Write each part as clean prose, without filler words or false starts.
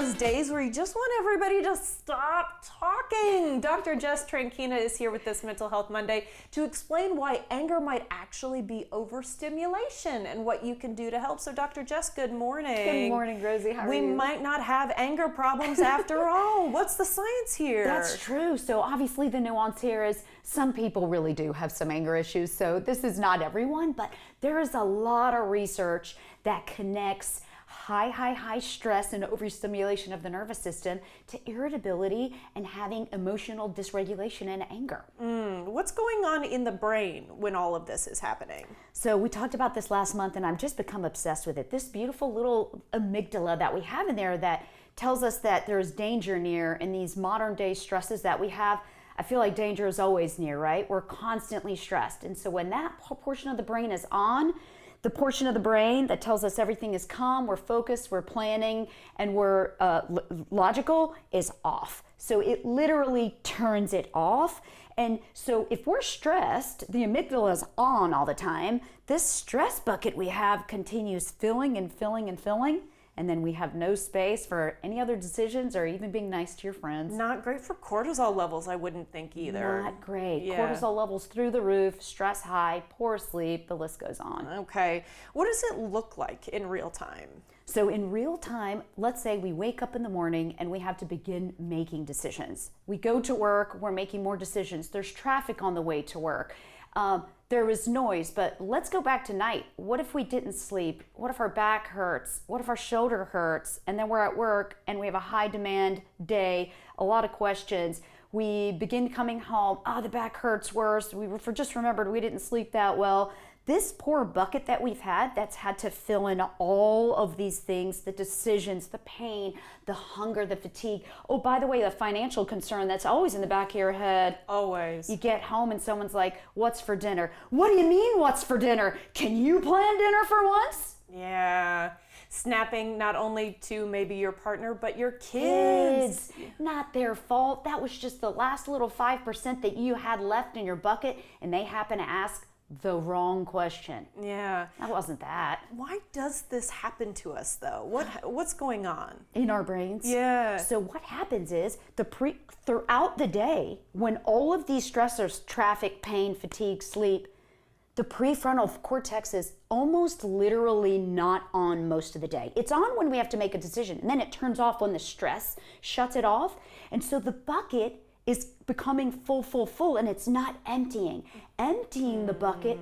those days where you just want everybody to stop talking. Dr. Jess Trankina is here with this Mental Health Monday to explain why anger might actually be overstimulation and what you can do to help. So Dr. Jess, good morning. Good morning, Rosie. How are you? We might not have anger problems after all. What's the science here? That's true. So obviously the nuance here is some people really do have some anger issues. So this is not everyone, but there is a lot of research that connects high stress and overstimulation of the nervous system to irritability and having emotional dysregulation and anger. What's going on in the brain when all of this is happening? So we talked about this last month and I've just become obsessed with it. This beautiful little amygdala that we have in there that tells us that there's danger near. In these modern day stresses that we have, I feel like danger is always near, right? We're constantly stressed. And so when that portion of the brain is on, the portion of the brain that tells us everything is calm, we're focused, we're planning, and we're logical is off. So it literally turns it off. And so if we're stressed, the amygdala is on all the time. This stress bucket we have continues filling and filling and filling. And then we have no space for any other decisions or even being nice to your friends. Not great for cortisol levels, I wouldn't think either. Not great. Yeah. Cortisol levels through the roof, stress high, poor sleep, the list goes on. Okay. What does it look like in real time? So in real time, let's say we wake up in the morning and we have to begin making decisions. We go to work, we're making more decisions. There's traffic on the way to work. There is noise, but let's go back to night. What if we didn't sleep? What if our back hurts? What if our shoulder hurts? And then we're at work and we have a high demand day, a lot of questions. We begin coming home, the back hurts worse. We just remembered we didn't sleep that well. This poor bucket that we've had that's had to fill in all of these things, the decisions, the pain, the hunger, the fatigue. Oh, by the way, the financial concern that's always in the back of your head. Always. You get home and someone's like, what's for dinner? What do you mean, what's for dinner? Can you plan dinner for once? Yeah. Snapping not only to maybe your partner, but your kids. Not their fault. That was just the last little 5% that you had left in your bucket, and they happen to ask the wrong question. Yeah. That wasn't that. Why does this happen to us though? What's going on? In our brains? Yeah. So what happens is throughout the day, when all of these stressors, traffic, pain, fatigue, sleep, the prefrontal cortex is almost literally not on most of the day. It's on when we have to make a decision, and then it turns off when the stress shuts it off. And so the bucket is becoming full, and it's not emptying. Emptying the bucket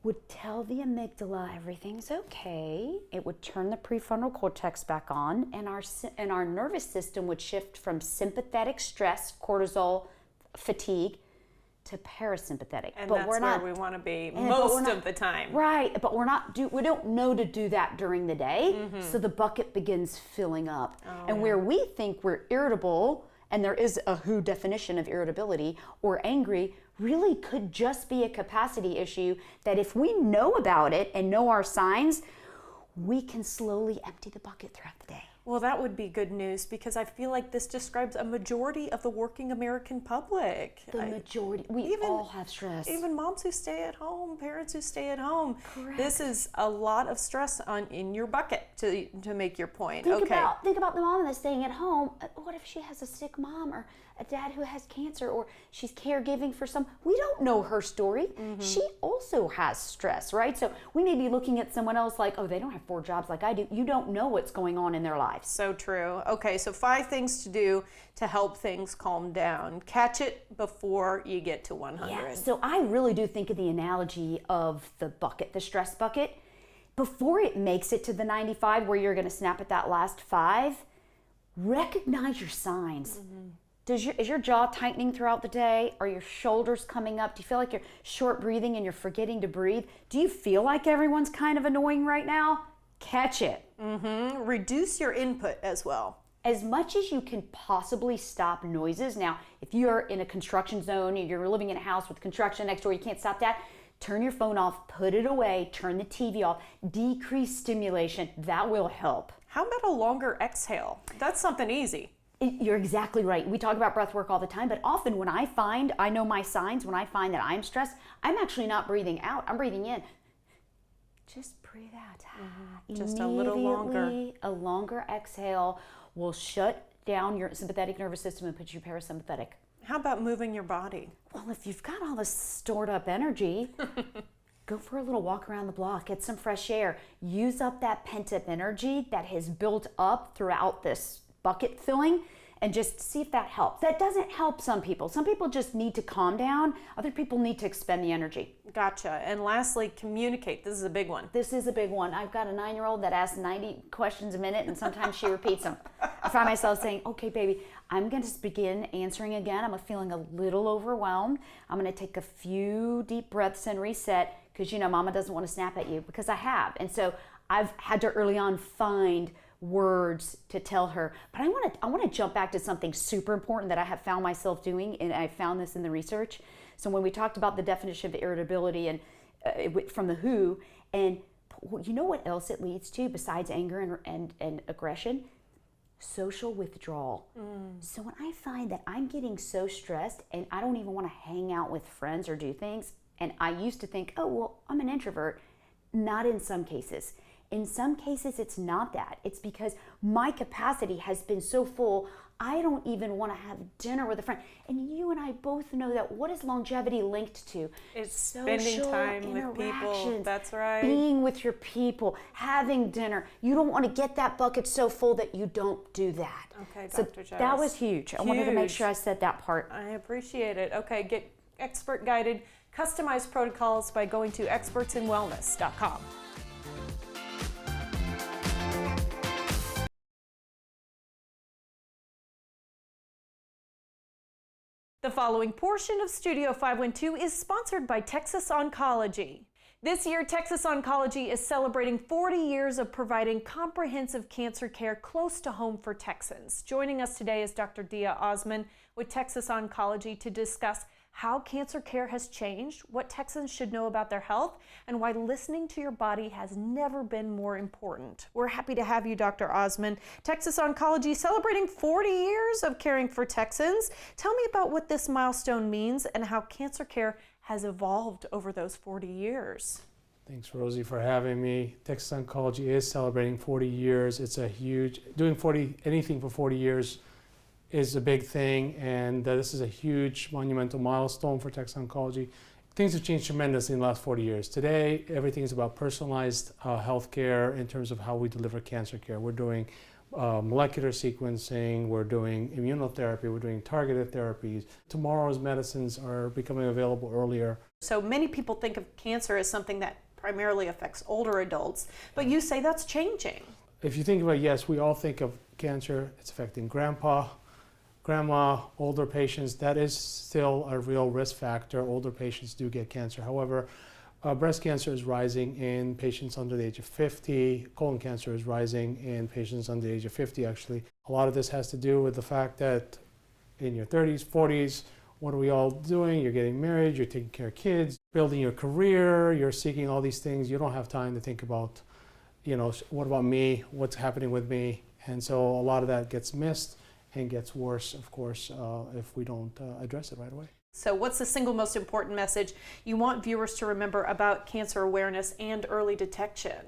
would tell the amygdala everything's okay. It would turn the prefrontal cortex back on, and our nervous system would shift from sympathetic stress, cortisol, fatigue, to parasympathetic. And that's where we want to be most of the time. Right, but we don't know to do that during the day, so the bucket begins filling up. And where we think we're irritable, and there is a WHO definition of irritability, or angry, really could just be a capacity issue that if we know about it and know our signs, we can slowly empty the bucket throughout the day. Well, that would be good news because I feel like this describes a majority of the working American public. Majority. We all have stress. Even moms who stay at home, parents who stay at home. Correct. This is a lot of stress in your bucket to make your point. Think about the mom that's staying at home. What if she has a sick mom or a dad who has cancer, or she's caregiving for some? We don't know her story. She also has stress, right? So we may be looking at someone else like, oh, they don't have 4 jobs like I do. You don't know what's going on in their lives. So true. Okay, so 5 things to do to help things calm down. Catch it before you get to 100. Yeah, so I really do think of the analogy of the bucket, the stress bucket. Before it makes it to the 95 where you're going to snap at that last 5, recognize your signs. Is your jaw tightening throughout the day? Are your shoulders coming up? Do you feel like you're short breathing and you're forgetting to breathe? Do you feel like everyone's kind of annoying right now? Catch it. Reduce your input as well. As much as you can possibly stop noises. Now, if you're in a construction zone, you're living in a house with construction next door, you can't stop that. Turn your phone off, put it away, turn the TV off, decrease stimulation. That will help. How about a longer exhale? That's something easy. You're exactly right. We talk about breath work all the time, but often when I know my signs, when I find that I'm stressed, I'm actually not breathing out. I'm breathing in. Just breathe breathe out. Just a little longer. Immediately, a longer exhale will shut down your sympathetic nervous system and put you parasympathetic. How about moving your body? Well, if you've got all this stored up energy, go for a little walk around the block, get some fresh air, use up that pent up energy that has built up throughout this bucket filling, and just see if that helps. That doesn't help some people. Some people just need to calm down. Other people need to expend the energy. Gotcha. And lastly, communicate. This is a big one. This is a big one. I've got a 9-year-old that asks 90 questions a minute, and sometimes she repeats them. I find myself saying, okay, baby, I'm going to begin answering again. I'm feeling a little overwhelmed. I'm going to take a few deep breaths and reset, because, you know, mama doesn't want to snap at you, because I have. And so I've had to early on find words to tell her. But I want to jump back to something super important that I have found myself doing, and I found this in the research. So when we talked about the definition of irritability and from the WHO, and you know what else it leads to besides anger and aggression? Social withdrawal. So when I find that I'm getting so stressed and I don't even want to hang out with friends or do things, and I used to think, oh, well, I'm an introvert. Not in some cases. In some cases, it's not that. It's because my capacity has been so full, I don't even want to have dinner with a friend. And you and I both know that what is longevity linked to? It's spending time with people. That's right. Being with your people, having dinner. You don't want to get that bucket so full that you don't do that. Okay, so Dr. Giles. that was huge. I wanted to make sure I said that part. I appreciate it. Okay, get expert guided, customized protocols by going to expertsinwellness.com. The following portion of Studio 512 is sponsored by Texas Oncology. This year, Texas Oncology is celebrating 40 years of providing comprehensive cancer care close to home for Texans. Joining us today is Dr. Dia Osman with Texas Oncology to discuss how cancer care has changed, what Texans should know about their health, and why listening to your body has never been more important. We're happy to have you, Dr. Osman. Texas Oncology celebrating 40 years of caring for Texans. Tell me about what this milestone means and how cancer care has evolved over those 40 years. Thanks, Rosie, for having me. Texas Oncology is celebrating 40 years. It's a huge, anything for 40 years is a big thing, and this is a huge monumental milestone for Texas Oncology. Things have changed tremendously in the last 40 years. Today, everything is about personalized health care in terms of how we deliver cancer care. We're doing molecular sequencing, we're doing immunotherapy, we're doing targeted therapies. Tomorrow's medicines are becoming available earlier. So many people think of cancer as something that primarily affects older adults, but you say that's changing. If you think about it, yes, we all think of cancer, it's affecting grandpa, grandma, older patients. That is still a real risk factor. Older patients do get cancer. However, breast cancer is rising in patients under the age of 50. Colon cancer is rising in patients under the age of 50, actually. A lot of this has to do with the fact that in your 30s, 40s, what are we all doing? You're getting married, you're taking care of kids, building your career, you're seeking all these things. You don't have time to think about, you know, what about me? What's happening with me? And so a lot of that gets missed and gets worse, of course, if we don't address it right away. So what's the single most important message you want viewers to remember about cancer awareness and early detection?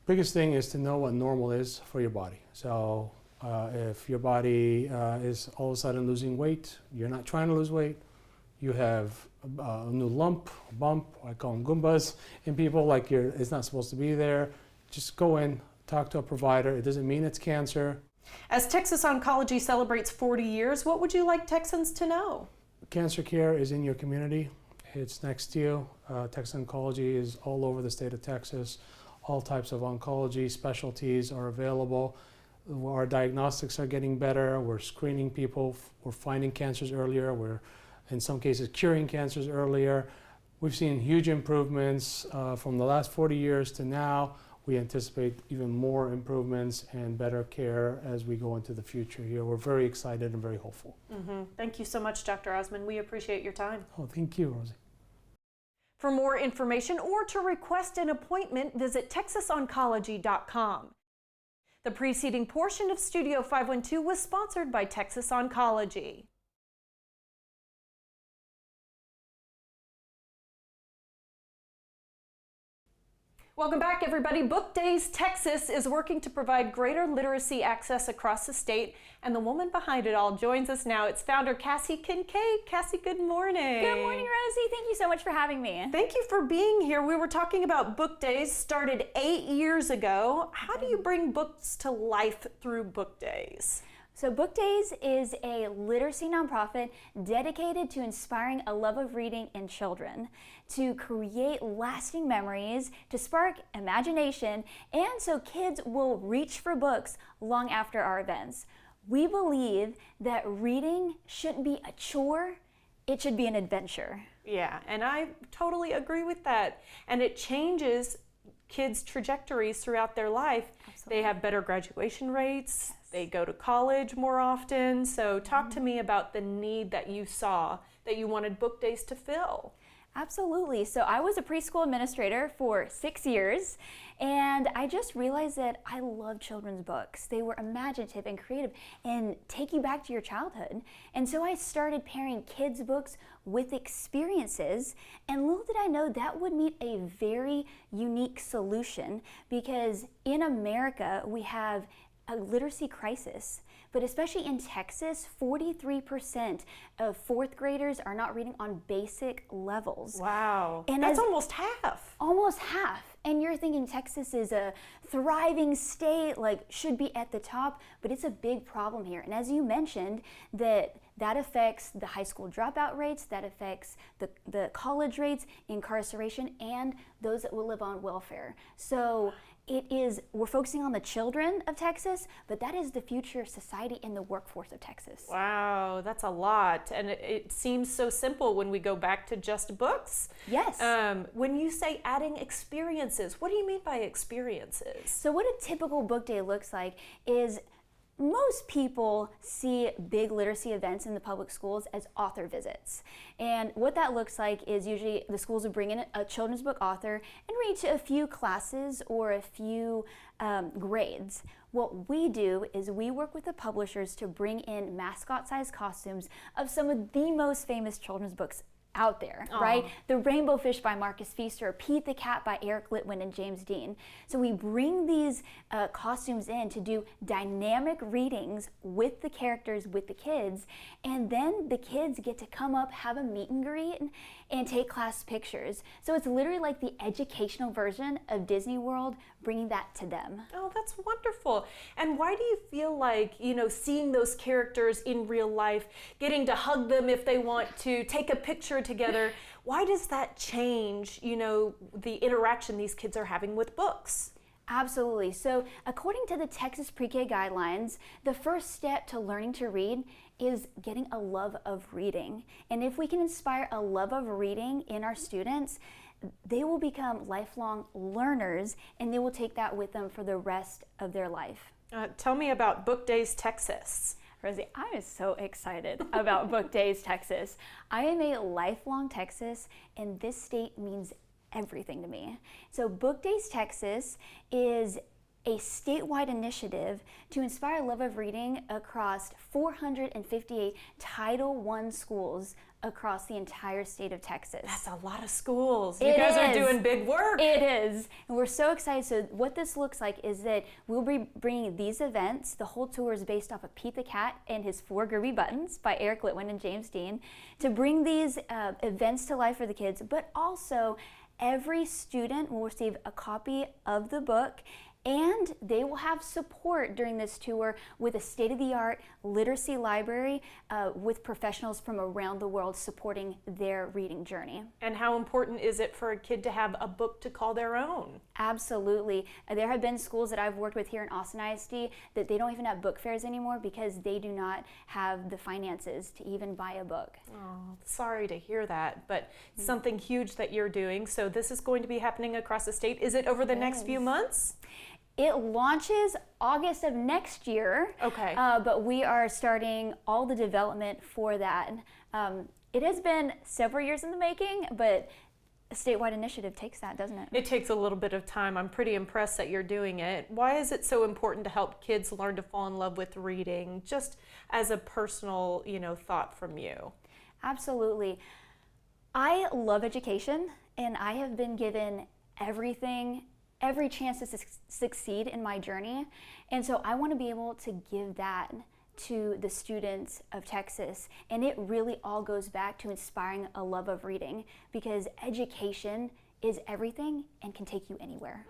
Biggest thing is to know what normal is for your body. So if your body is all of a sudden losing weight, you're not trying to lose weight, you have a new lump, a bump, I call them Goombas, in people, like it's not supposed to be there, just go in, talk to a provider. It doesn't mean it's cancer. As Texas Oncology celebrates 40 years, what would you like Texans to know? Cancer care is in your community. It's next to you. Texas Oncology is all over the state of Texas. All types of oncology specialties are available. Our diagnostics are getting better. We're screening people. We're finding cancers earlier. We're, in some cases, curing cancers earlier. We've seen huge improvements from the last 40 years to now. We anticipate even more improvements and better care as we go into the future here. We're very excited and very hopeful. Thank you so much, Dr. Osman. We appreciate your time. Oh, thank you, Rosie. For more information or to request an appointment, visit texasoncology.com. The preceding portion of Studio 512 was sponsored by Texas Oncology. Welcome back, everybody. Book Days Texas is working to provide greater literacy access across the state, and the woman behind it all joins us now. It's founder Cassie Kincaid. Cassie, good morning. Good morning, Rosie. Thank you so much for having me. Thank you for being here. We were talking about Book Days, started 8 years ago. How do you bring books to life through Book Days? So Book Days is a literacy nonprofit dedicated to inspiring a love of reading in children, to create lasting memories, to spark imagination, and so kids will reach for books long after our events. We believe that reading shouldn't be a chore, it should be an adventure. Yeah, and I totally agree with that. And it changes kids' trajectories throughout their life. Absolutely. They have better graduation rates. They go to college more often. So talk to me about the need that you saw, that you wanted Book Days to fill. Absolutely. So I was a preschool administrator for 6 years, and I just realized that I love children's books. They were imaginative and creative and take you back to your childhood. And so I started pairing kids' books with experiences, and little did I know that would meet a very unique solution, because in America we have a literacy crisis. But especially in Texas, 43% of fourth graders are not reading on basic levels. Wow, And that's as- almost half. Almost half. And you're thinking Texas is a thriving state, like should be at the top, but it's a big problem here. And as you mentioned, that affects the high school dropout rates, that affects the college rates, incarceration, and those that will live on welfare. So we're focusing on the children of Texas, but that is the future society and the workforce of Texas. Wow, that's a lot. And it seems so simple when we go back to just books. Yes. When you say adding experiences, what do you mean by experiences? So what a typical book day looks like is most people see big literacy events in the public schools as author visits. And what that looks like is usually the schools will bring in a children's book author and read to a few classes or a few grades. What we do is we work with the publishers to bring in mascot-sized costumes of some of the most famous children's books out there, right? The Rainbow Fish by Marcus Feaster, Pete the Cat by Eric Litwin and James Dean. So we bring these costumes in to do dynamic readings with the characters, with the kids, and then the kids get to come up, have a meet and greet, and take class pictures. So it's literally like the educational version of Disney World, bringing that to them. Oh, that's wonderful. And why do you feel like, seeing those characters in real life, getting to hug them if they want to, take a picture together, why does that change, the interaction these kids are having with books? Absolutely. So according to the Texas Pre-K guidelines, the first step to learning to read is getting a love of reading. And if we can inspire a love of reading in our students, they will become lifelong learners, and they will take that with them for the rest of their life. Tell me about Book Days Texas. Rosie, I am so excited about Book Days Texas. I am a lifelong Texas, and this state means everything to me. So Book Days Texas is a statewide initiative to inspire love of reading across 458 Title I schools across the entire state of Texas. That's a lot of schools. You It guys are is. doing big work. It is, and we're so excited. So what this looks like is that we'll be bringing these events. The whole tour is based off of Pete the Cat and his 4 Groovy Buttons by Eric Litwin and James Dean, to bring these events to life for the kids, but also every student will receive a copy of the book, and they will have support during this tour with a state-of-the-art literacy library with professionals from around the world supporting their reading journey. And how important is it for a kid to have a book to call their own? Absolutely. There have been schools that I've worked with here in Austin ISD that they don't even have book fairs anymore because they do not have the finances to even buy a book. Oh, sorry to hear that, but something huge that you're doing. So this is going to be happening across the state. Is it over the next few months? It launches August of next year. Okay. But we are starting all the development for that. It has been several years in the making, but a statewide initiative takes that, doesn't it? It takes a little bit of time. I'm pretty impressed that you're doing it. Why is it so important to help kids learn to fall in love with reading, just as a personal, thought from you? Absolutely. I love education, and I have been given everything every chance to succeed in my journey. And so I want to be able to give that to the students of Texas. And it really all goes back to inspiring a love of reading, because education is everything and can take you anywhere.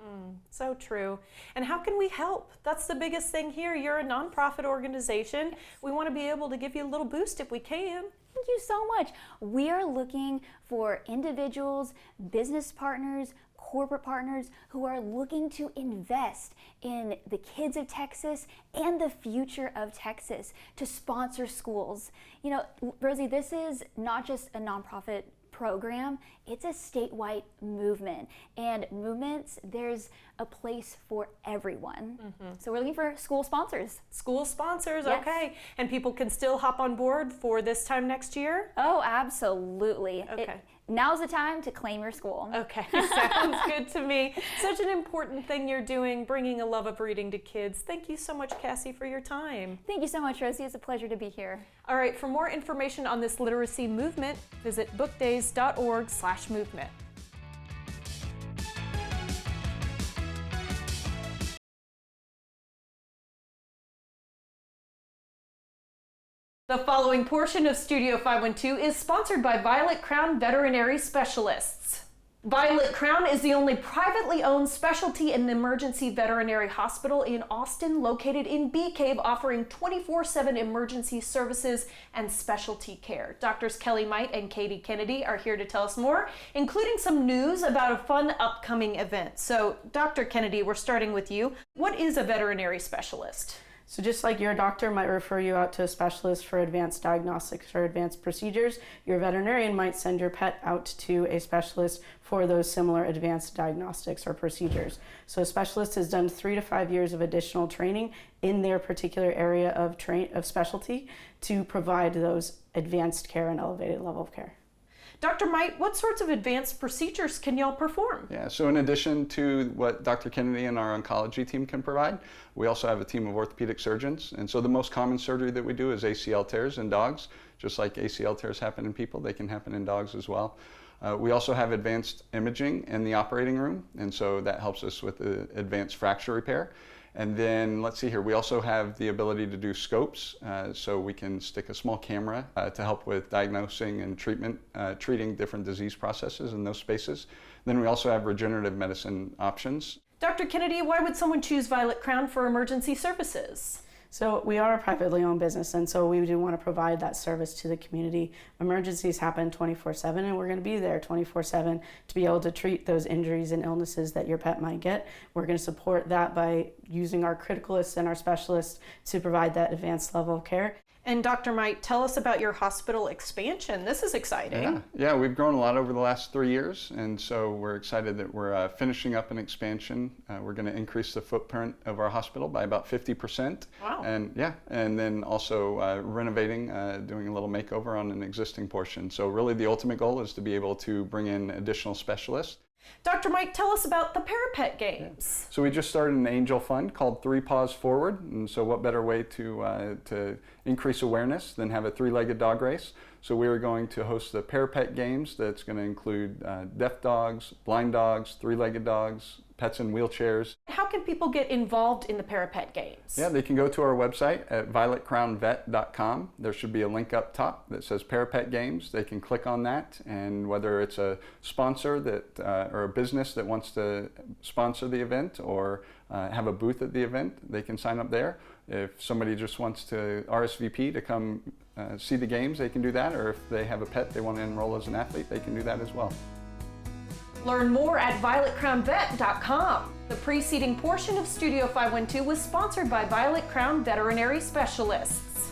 So true. And how can we help? That's the biggest thing here. You're a nonprofit organization. We want to be able to give you a little boost if we can. Thank you so much. We are looking for individuals, business partners, corporate partners who are looking to invest in the kids of Texas and the future of Texas, to sponsor schools. You know, Rosie, this is not just a nonprofit program, it's a statewide movement. And movements, there's a place for everyone. So we're looking for school sponsors. School sponsors, Yes. okay. And people can still hop on board for this time next year? Oh, absolutely. Okay. Now's the time to claim your school. Okay, sounds good to me. Such an important thing you're doing, bringing a love of reading to kids. Thank you so much, Cassie, for your time. Thank you so much, Rosie. It's a pleasure to be here. All right, for more information on this literacy movement, visit bookdays.org/movement. The following portion of Studio 512 is sponsored by Violet Crown Veterinary Specialists. Violet Crown is the only privately owned specialty and emergency veterinary hospital in Austin, located in Bee Cave, offering 24/7 emergency services and specialty care. Doctors Kelly Might and Katie Kennedy are here to tell us more, including some news about a fun upcoming event. So, Dr. Kennedy, we're starting with you. What is a veterinary specialist? So just like your doctor might refer you out to a specialist for advanced diagnostics or advanced procedures, your veterinarian might send your pet out to a specialist for those similar advanced diagnostics or procedures. So a specialist has done 3 to 5 years of additional training in their particular area of specialty to provide those advanced care and elevated level of care. Dr. Might, what sorts of advanced procedures can y'all perform? Yeah, so in addition to what Dr. Kennedy and our oncology team can provide, we also have a team of orthopedic surgeons. And so the most common surgery that we do is ACL tears in dogs. Just like ACL tears happen in people, they can happen in dogs as well. We also have advanced imaging in the operating room, and so that helps us with the advanced fracture repair. And then let's see here, we also have the ability to do scopes, so we can stick a small camera to help with diagnosing and treating different disease processes in those spaces. Then we also have regenerative medicine options. Dr. Kennedy, why would someone choose Violet Crown for emergency services? So we are a privately owned business, and so we do want to provide that service to the community. Emergencies happen 24/7, and we're going to be there 24/7 to be able to treat those injuries and illnesses that your pet might get. We're going to support that by using our criticalists and our specialists to provide that advanced level of care. And Dr. Might, tell us about your hospital expansion. This is exciting. Yeah, we've grown a lot over the last 3 years, and so we're excited that we're finishing up an expansion. We're going to increase the footprint of our hospital by about 50%. Wow. And then also renovating, doing a little makeover on an existing portion. So really the ultimate goal is to be able to bring in additional specialists. Dr. Mike, tell us about the Parapet Games. So we just started an angel fund called 3 Paws Forward, and so what better way to increase awareness than have a 3-legged dog race? So we are going to host the Parapet Games that's going to include deaf dogs, blind dogs, 3-legged dogs, pets in wheelchairs. How can people get involved in the Parapet Games? Yeah, they can go to our website at violetcrownvet.com. There should be a link up top that says Parapet Games. They can click on that, and whether it's a sponsor that or a business that wants to sponsor the event or have a booth at the event, they can sign up there. If somebody just wants to RSVP to come see the games, they can do that, or if they have a pet they want to enroll as an athlete, they can do that as well. Learn more at violetcrownvet.com. The preceding portion of Studio 512 was sponsored by Violet Crown Veterinary Specialists.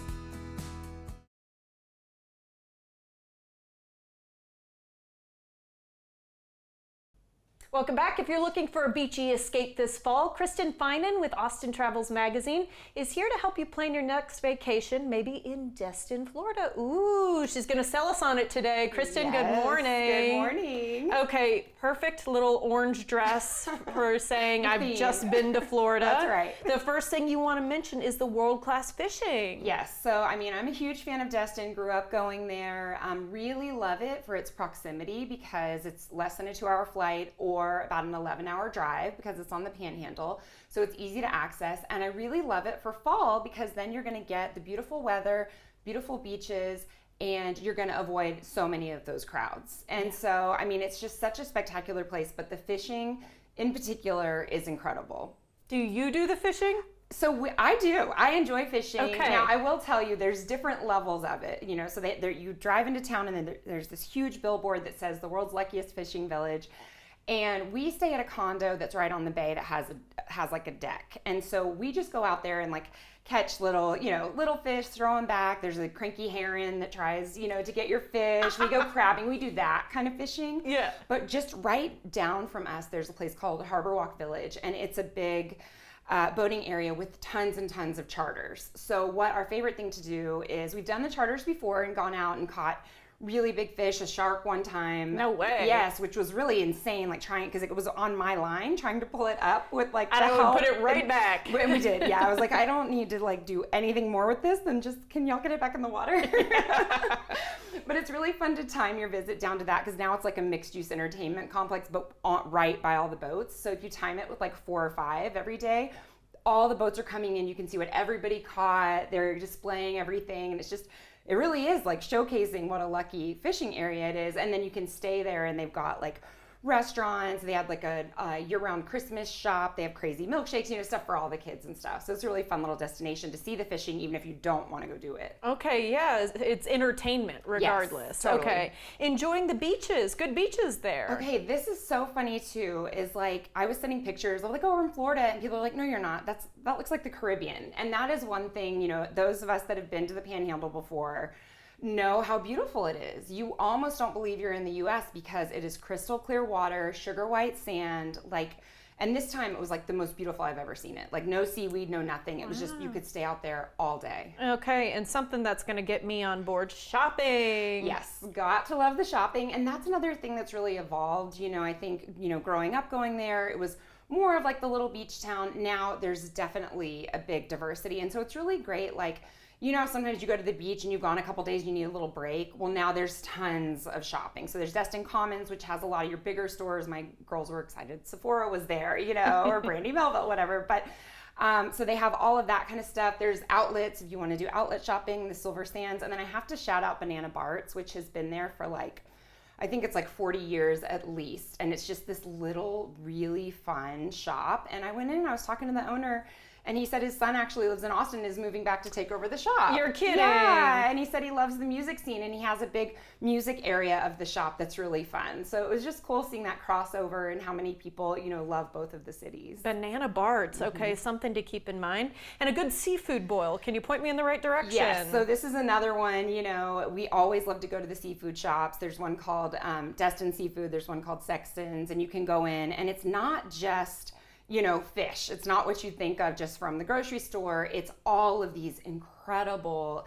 Welcome back. If you're looking for a beachy escape this fall, Kristen Finan with Austin Travels Magazine is here to help you plan your next vacation, maybe in Destin, Florida. Ooh, she's going to sell us on it today. Kristen, good morning. Good morning. Okay, perfect little orange dress for saying I've just been to Florida. That's right. The first thing you want to mention is the world-class fishing. Yes, so I mean, I'm a huge fan of Destin, grew up going there, really love it for its proximity because it's less than a 2-hour flight or for about an 11-hour drive because it's on the Panhandle. So it's easy to access. And I really love it for fall because then you're going to get the beautiful weather, beautiful beaches, and you're going to avoid so many of those crowds. And so, I mean, it's just such a spectacular place, but the fishing in particular is incredible. Do you do the fishing? So I do. I enjoy fishing. Okay. Now, I will tell you, there's different levels of it. You know, so you drive into town, and then there's this huge billboard that says the world's luckiest fishing village. And we stay at a condo that's right on the bay that has like a deck. And so we just go out there and like catch little fish, throw them back. There's a cranky heron that tries, to get your fish. We go crabbing. We do that kind of fishing. Yeah. But just right down from us, there's a place called Harbor Walk Village, and it's a big boating area with tons and tons of charters. So what our favorite thing to do is we've done the charters before and gone out and caught really big fish, a shark one time. No way. Yes, which was really insane, like trying, because it was on my line, trying to pull it up with like And the I would help. put it right back. And we did, yeah. I was like, I don't need to like do anything more with this than just, can y'all get it back in the water? But it's really fun to time your visit down to that, because now it's like a mixed use entertainment complex, but right by all the boats. So if you time it with like 4 or 5 every day, all the boats are coming in. You can see what everybody caught. They're displaying everything. And it's just, it really is like showcasing what a lucky fishing area it is. And then you can stay there, and they've got like restaurants. They have like a year-round Christmas shop. They have crazy milkshakes, stuff for all the kids and stuff. So it's a really fun little destination to see the fishing, even if you don't want to go do it. Okay, yeah, it's entertainment regardless. totally. Okay, enjoying the beaches, good beaches there. Okay, this is so funny too, is like, I was sending pictures of like, oh, we're in Florida, and people are like, no, you're not. That looks like the Caribbean. And that is one thing, those of us that have been to the Panhandle before know how beautiful it is. You almost don't believe you're in the US because it is crystal clear water, sugar white sand, and this time it was like the most beautiful I've ever seen it. Like no seaweed, no nothing. It was just, you could stay out there all day. Okay, and something that's going to get me on board, shopping. Yes, got to love the shopping. And that's another thing that's really evolved. I think, growing up going there, it was more of like the little beach town. Now there's definitely a big diversity. And so it's really great. Like, sometimes you go to the beach and you've gone a couple days, you need a little break. Well, now there's tons of shopping. So there's Destin Commons, which has a lot of your bigger stores. My girls were excited. Sephora was there, or Brandy Melville, whatever. But so they have all of that kind of stuff. There's outlets if you want to do outlet shopping, the Silver Sands. And then I have to shout out Banana Barts, which has been there for I think it's like 40 years at least. And it's just this little, really fun shop. And I went in and I was talking to the owner, and he said his son actually lives in Austin and is moving back to take over the shop. You're kidding. Yeah, and he said he loves the music scene, and he has a big music area of the shop that's really fun. So it was just cool seeing that crossover and how many people, love both of the cities. Banana Barts, okay, something to keep in mind. And a good seafood boil. Can you point me in the right direction? Yes, so this is another one, we always love to go to the seafood shops. There's one called Destin Seafood, there's one called Sexton's, and you can go in, and it's not just fish. It's not what you think of just from the grocery store. It's all of these incredible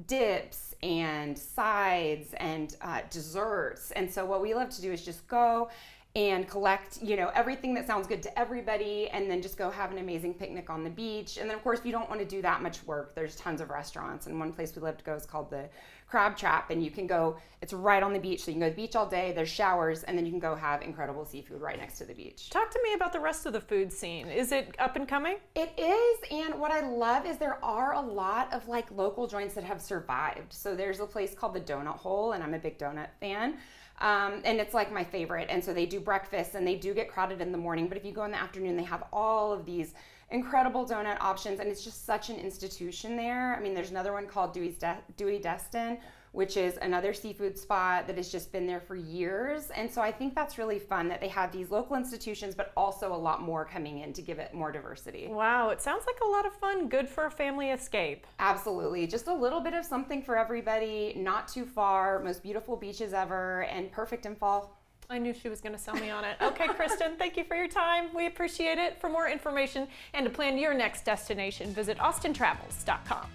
dips and sides and desserts. And so what we love to do is just go and collect, everything that sounds good to everybody, and then just go have an amazing picnic on the beach. And then of course, if you don't want to do that much work, there's tons of restaurants. And one place we love to go is called the Crab Trap, and you can go, it's right on the beach. So you can go to the beach all day, there's showers, and then you can go have incredible seafood right next to the beach. Talk to me about the rest of the food scene. Is it up and coming? It is, and what I love is there are a lot of local joints that have survived. So there's a place called the Donut Hole, and I'm a big donut fan. And it's like my favorite. And so they do breakfast, and they do get crowded in the morning, but if you go in the afternoon, they have all of these incredible donut options, and it's just such an institution there. I mean, there's another one called Dewey Destin, which is another seafood spot that has just been there for years. And so I think that's really fun that they have these local institutions, but also a lot more coming in to give it more diversity. Wow, it sounds like a lot of fun. Good for a family escape. Absolutely. Just a little bit of something for everybody, not too far, most beautiful beaches ever, and perfect in fall. I knew she was going to sell me on it. Okay, Kristen, thank you for your time. We appreciate it. For more information and to plan your next destination, visit austintravels.com.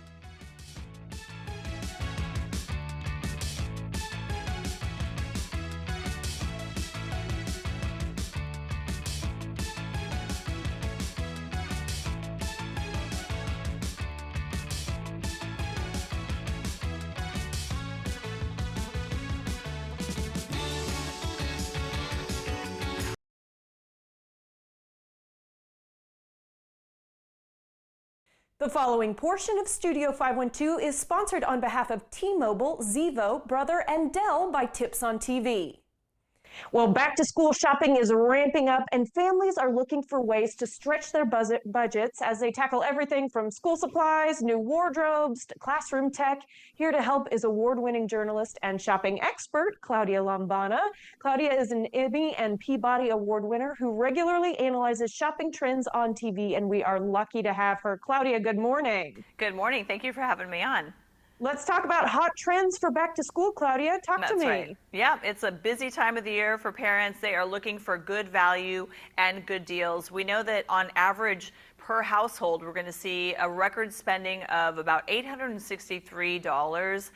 The following portion of Studio 512 is sponsored on behalf of T-Mobile, Zevo, Brother, and Dell by Tips on TV. Well, back to school shopping is ramping up, and families are looking for ways to stretch their budgets as they tackle everything from school supplies, new wardrobes, to classroom tech. Here to help is award-winning journalist and shopping expert, Claudia Lombana. Claudia is an Emmy and Peabody Award winner who regularly analyzes shopping trends on TV, and we are lucky to have her. Claudia, good morning. Good morning. Thank you for having me on. Let's talk about hot trends for back to school, Claudia. Talk to me. Right. Yeah, it's a busy time of the year for parents. They are looking for good value and good deals. We know that on average per household, we're going to see a record spending of about $863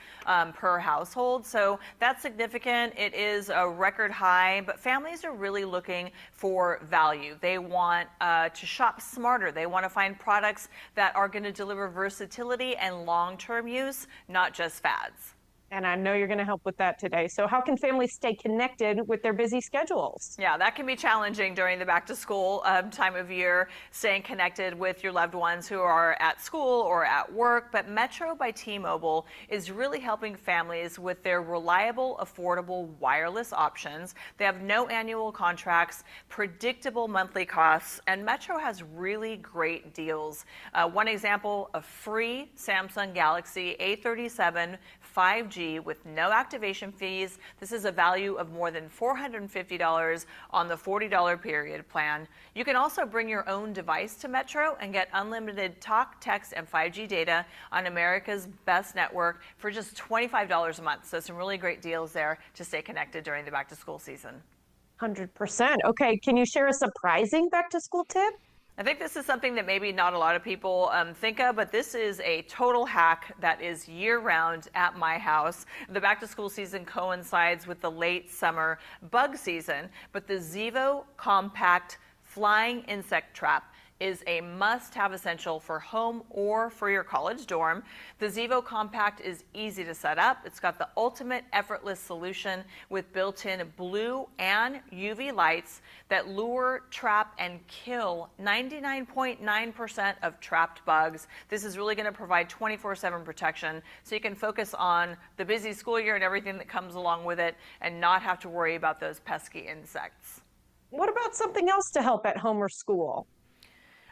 per household. So that's significant. It is a record high, but families are really looking for value. They want to shop smarter. They want to find products that are going to deliver versatility and long-term use, not just fads. And I know you're going to help with that today. So how can families stay connected with their busy schedules? Yeah, that can be challenging during the back to school time of year, staying connected with your loved ones who are at school or at work. But Metro by T-Mobile is really helping families with their reliable, affordable wireless options. They have no annual contracts, predictable monthly costs, and Metro has really great deals. One example, a free Samsung Galaxy A37 5G with no activation fees. This is a value of more than $450 on the $40 period plan. You can also bring your own device to Metro and get unlimited talk, text, and 5G data on America's best network for just $25 a month. So some really great deals there to stay connected during the back to school season. 100%. Okay, can you share a surprising back to school tip? I think this is something that maybe not a lot of people think of, but this is a total hack that is year-round at my house. The back-to-school season coincides with the late summer bug season, but the Zevo Compact Flying Insect Trap is a must-have essential for home or for your college dorm. The Zevo Compact is easy to set up. It's got the ultimate effortless solution with built-in blue and UV lights that lure, trap, and kill 99.9% of trapped bugs. This is really going to provide 24/7 protection so you can focus on the busy school year and everything that comes along with it and not have to worry about those pesky insects. What about something else to help at home or school?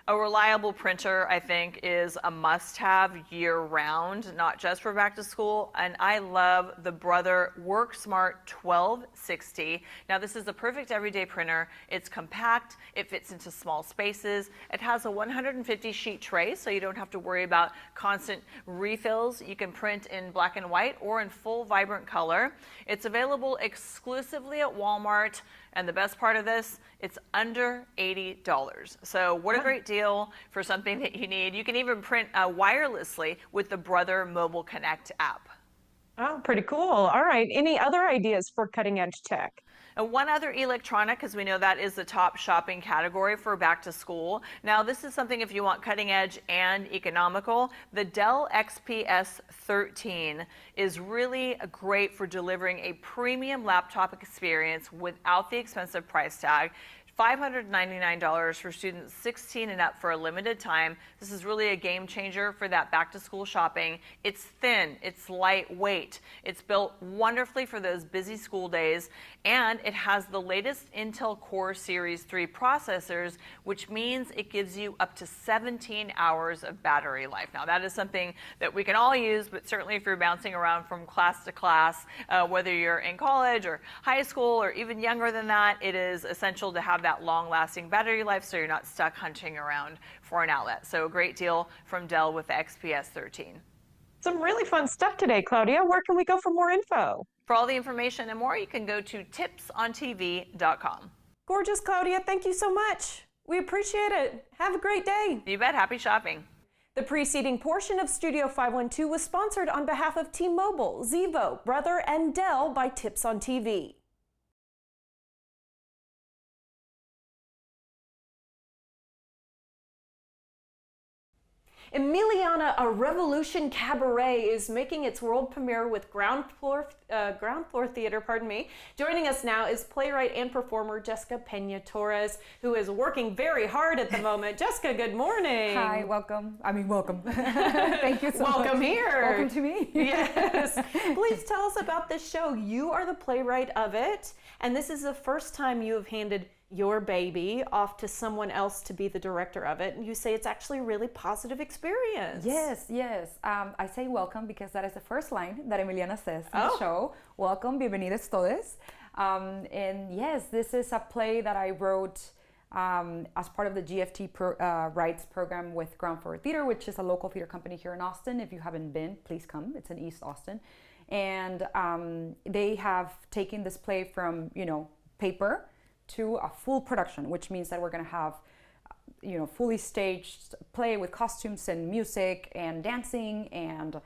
A reliable printer, I think, is a must-have year-round, not just for back to school. And I love the Brother WorkSmart 1260. Now, this is the perfect everyday printer. It's compact. It fits into small spaces. It has a 150-sheet tray, so you don't have to worry about constant refills. You can print in black and white or in full vibrant color. It's available exclusively at Walmart. And the best part of this, it's under $80. So what a great deal for something that you need. You can even print wirelessly with the Brother Mobile Connect app. Oh, pretty cool. All right. Any other ideas for cutting edge tech? And one other electronic, because we know that is the top shopping category for back to school. Now, this is something if you want cutting edge and economical. The Dell XPS 13 is really great for delivering a premium laptop experience without the expensive price tag. $599 for students 16 and up for a limited time. This is really a game changer for that back to school shopping. It's thin, it's lightweight, it's built wonderfully for those busy school days, and it has the latest Intel Core Series 3 processors, which means it gives you up to 17 hours of battery life. Now that is something that we can all use, but certainly if you're bouncing around from class to class, whether you're in college or high school or even younger than that, it is essential to have that long-lasting battery life so you're not stuck hunting around for an outlet. So a great deal from Dell with the XPS 13. Some really fun stuff today, Claudia. Where can we go for more info? For all the information and more, you can go to tipsontv.com. Gorgeous, Claudia. Thank you so much. We appreciate it. Have a great day. You bet. Happy shopping. The preceding portion of Studio 512 was sponsored on behalf of T-Mobile, Zevo, Brother, and Dell by Tips on TV. Emiliana, A Revolution Cabaret is making its world premiere with Ground Floor Theater, Joining us now is playwright and performer Jessica Pena Torres, who is working very hard at the moment. Jessica, good morning. Hi, welcome. Welcome. Thank you so much. Welcome here. Welcome to me. Yes. Please tell us about this show. You are the playwright of it, and this is the first time you have handed your baby off to someone else to be the director of it, and you say it's actually a really positive experience. Yes. I say welcome because that is the first line that Emiliana says in the show. Welcome, bienvenidos todos. And yes, this is a play that I wrote as part of the GFT Rights program with Ground Floor Theater, which is a local theater company here in Austin. If you haven't been, please come. It's in East Austin. And they have taken this play from, paper to a full production, which means that we're going to have, fully staged play with costumes and music and dancing and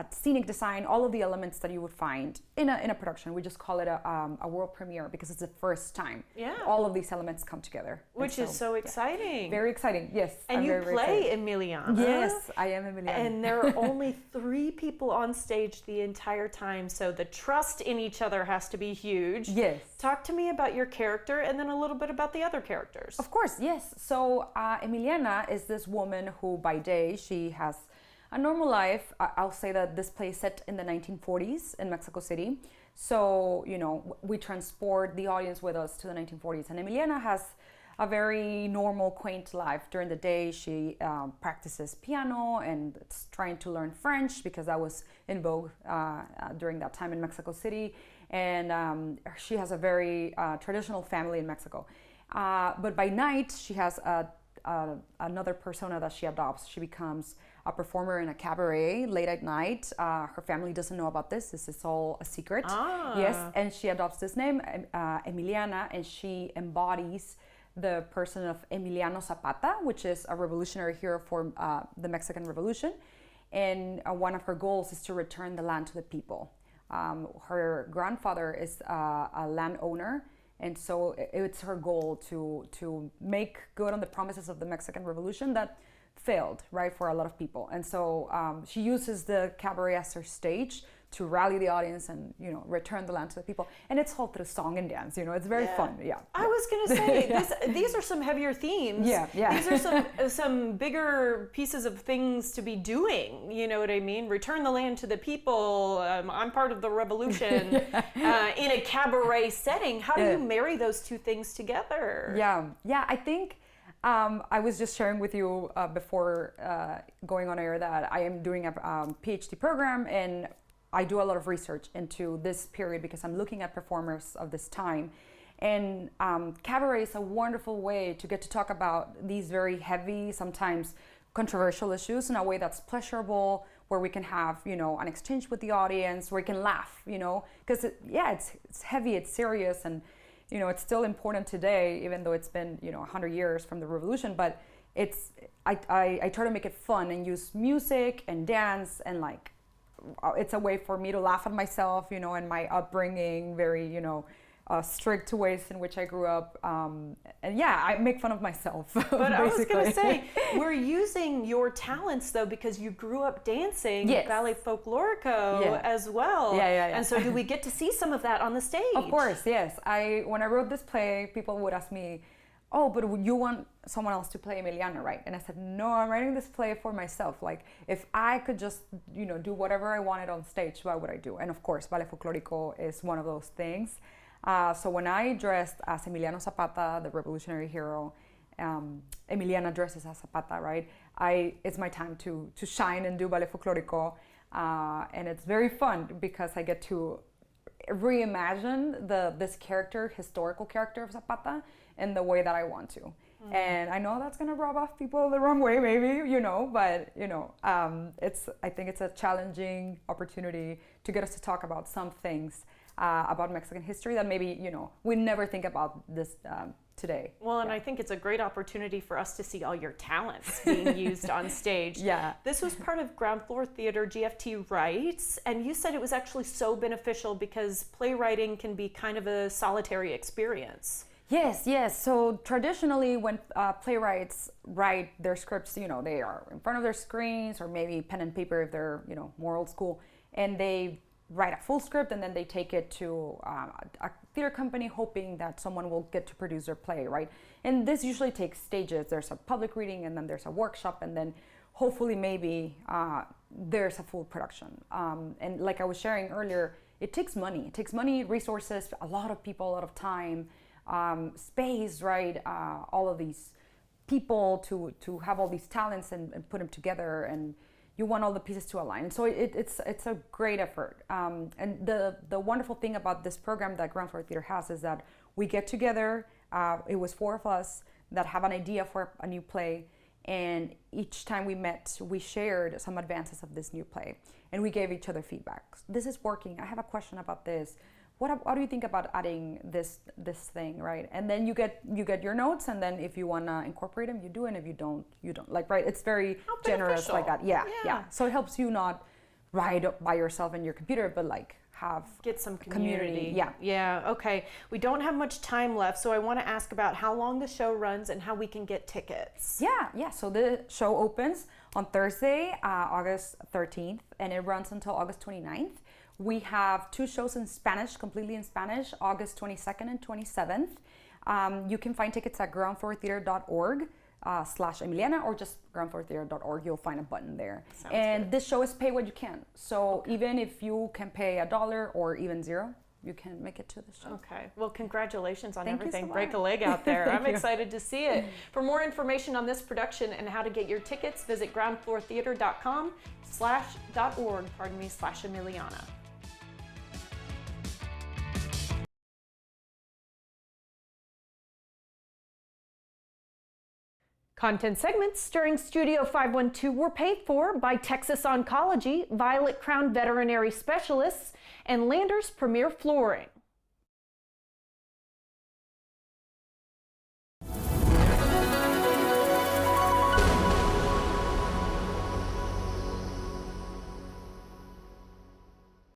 scenic design, all of the elements that you would find in a production. We just call it a world premiere because it's the first time all of these elements come together. Which is so exciting. Very exciting, yes. And I'm you very play excited. Emiliana. Yes, I am Emiliana. And there are only 3 people on stage the entire time, so the trust in each other has to be huge. Yes. Talk to me about your character and then a little bit about the other characters. Of course, yes. So Emiliana is this woman who by day, she has a normal life. I'll say that this play is set in the 1940s in Mexico City. So, we transport the audience with us to the 1940s. And Emiliana has a very normal, quaint life. During the day, she practices piano and is trying to learn French because that was in vogue during that time in Mexico City. And she has a very traditional family in Mexico. But by night, she has another persona that she adopts. She becomes a performer in a cabaret late at night. Her family doesn't know about this. This is all a secret. Yes, and she adopts this name, Emiliana, and she embodies the person of Emiliano Zapata, which is a revolutionary hero for the Mexican Revolution. And one of her goals is to return the land to the people. Her grandfather is a landowner, and so it's her goal to make good on the promises of the Mexican Revolution that failed, right, for a lot of people. And so she uses the cabaret as her stage to rally the audience and, return the land to the people. And it's all through song and dance, it's very fun. Yeah. I was going to say, these are some heavier themes. Yeah. These are some bigger pieces of things to be doing, you know what I mean? Return the land to the people. I'm part of the revolution in a cabaret setting. How do you marry those two things together? Yeah, I think I was just sharing with you before going on air that I am doing a PhD program, and I do a lot of research into this period because I'm looking at performers of this time. And cabaret is a wonderful way to get to talk about these very heavy, sometimes controversial issues in a way that's pleasurable, where we can have, an exchange with the audience, where we can laugh, because it's heavy, it's serious, and it's still important today, even though it's been 100 years from the revolution. But I try to make it fun and use music and dance, and it's a way for me to laugh at myself, and my upbringing, very strict ways in which I grew up, and I make fun of myself. But I was going to say, we're using your talents though because you grew up dancing ballet folklorico as well. Yeah. And so, do we get to see some of that on the stage? Of course, yes. When I wrote this play, people would ask me, "Oh, but you want someone else to play Emiliana, right?" And I said, "No, I'm writing this play for myself. If I could just, do whatever I wanted on stage, what would I do?" And of course, ballet folklorico is one of those things. So when I dressed as Emiliano Zapata, the revolutionary hero, Emiliana dresses as Zapata, right? It's my time to shine and do ballet folklorico, and it's very fun because I get to reimagine this historical character of Zapata in the way that I want to. And I know that's gonna rub off people the wrong way, maybe, but I think it's a challenging opportunity to get us to talk about some things about Mexican history that maybe, we never think about this today. Well, and I think it's a great opportunity for us to see all your talents being used on stage. Yeah. This was part of Ground Floor Theater GFT Rights, and you said it was actually so beneficial because playwriting can be kind of a solitary experience. Yes, yes. So traditionally, when playwrights write their scripts, you know, they are in front of their screens or maybe pen and paper if they're, you know, more old school, and they write a full script and then they take it to a theater company hoping that someone will get to produce their play, right? And this usually takes stages. There's a public reading and then there's a workshop and then hopefully maybe there's a full production. And like I was sharing earlier, it takes money. It takes money, resources, a lot of people, a lot of time, space, right? All of these people to have all these talents and put them together, and you want all the pieces to align. And so it's a great effort. And the wonderful thing about this program that Ground Floor Theater has is that we get together. It was 4 of us that have an idea for a new play, and each time we met, we shared some advances of this new play, and we gave each other feedback. This is working. I have a question about this. What do you think about adding this thing, right? And then you get your notes, and then if you want to incorporate them, you do, and if you don't, you don't. Like, right? It's very generous like that. Yeah. So it helps you not write by yourself in your computer, but like get some community. Yeah. Okay. We don't have much time left, so I want to ask about how long the show runs and how we can get tickets. Yeah. So the show opens on Thursday, August 13th, and it runs until August 29th. We have 2 shows in Spanish, completely in Spanish, August 22nd and 27th. You can find tickets at groundfloortheater.org /Emiliana, or just groundfloortheater.org. You'll find a button there. Sounds good. This show is pay what you can. So even if you can pay $1 or even $0, you can make it to the show. Okay. Well, congratulations on Thank you everything. so Break a much. leg out there. I'm you. excited to see it. For more information on this production and how to get your tickets, visit groundfloortheater.com/.org/Emiliana. Content segments during Studio 512 were paid for by Texas Oncology, Violet Crown Veterinary Specialists, and Landers Premier Flooring.